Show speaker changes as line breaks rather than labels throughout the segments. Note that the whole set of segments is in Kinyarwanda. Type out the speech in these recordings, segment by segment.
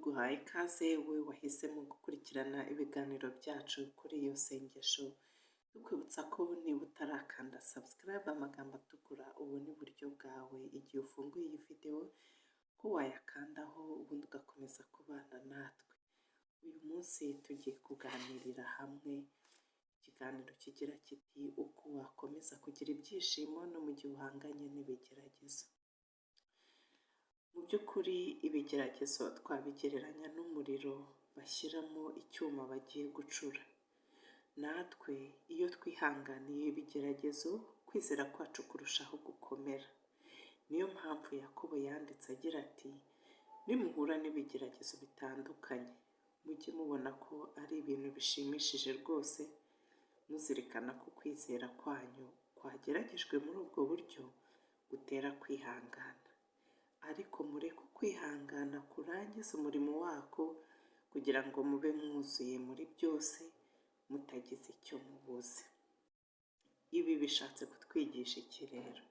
tuguhaye ikaze we wahisemo gukurikirana ibiganiro byacu kuri iyo sengesho, tukwibutsa ko niba utarakanda subscribe amagambo atukura ubu ni buryo bwawe igihe ufunguye iyi video ko wayakandaho ubundi ugakomeza kubana natwe. Uyu munsi tugiye kuganirira hamwe ikiganiro kigira kiti uko wakomeza kugira ibyishimo no mu gihe uhanganye n'ibigeragezo. Mu by'ukuri ibigeragezo twabigereranya n'umuriro bashyiramo icyuma bagiye gucura. Natwe iyo twihanganiye ibigeragezo kwizera kwacu kurushaho gukomera. Niyo mpamvu Yakobo yanditse agira ati nimuhura n'ibigeragezo bitandukanye mujye mubona ko ari ibintu bishimishije rwose, muzirikana ko kwizera kwanyu kwageragejwe muri ubwo buryo gutera kwihangana. Ariko mureke kwihangana kurangiza umurimo wako kugira ngo mube mwuzuye muri byose mutagize icyo mubuze. Ibi bishatse kutwigisha iki rero?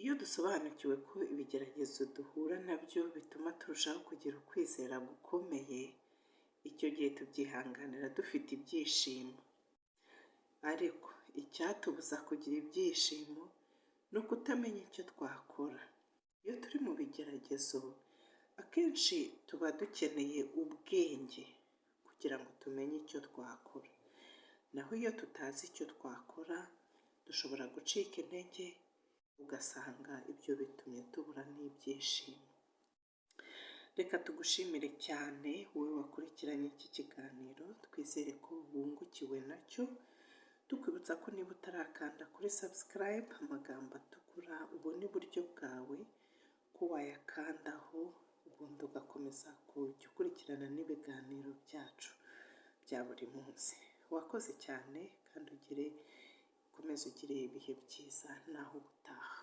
Iyo dusobanukiwe ko ibigeragezo duhura nabyo bituma turushaho kugira ukwizera gukomeye, icyo gihe tubyihanganira dufite ibyishimo. Ariko icyatubuza kugira ibyishimo ni ukutamenya icyo twakora. Iyo turi mu bigeragezo akenshi tuba dukeneye ubwenge kugira ngo tumenye icyo twakora. Naho iyo tutazi icyo twakora dushobora gucika intege, ugasanga ibyo bitumye tubura n'ibyishimo. Reka tugushimire cyane wowe wakurikiranye iki kiganiro, twizere ko wungukiwe nacyo. Tukwibutsa ko niba utarakanda kuri subscribe amagambo atukura ubone uburyo bwawe ko wayakandaho ubundi ugakomeza kujya ukurikirana n'ibiganiro byacu bya buri munsi. Wakoze cyane kandi ukomeze ugire ibihe byiza naho ubutaha.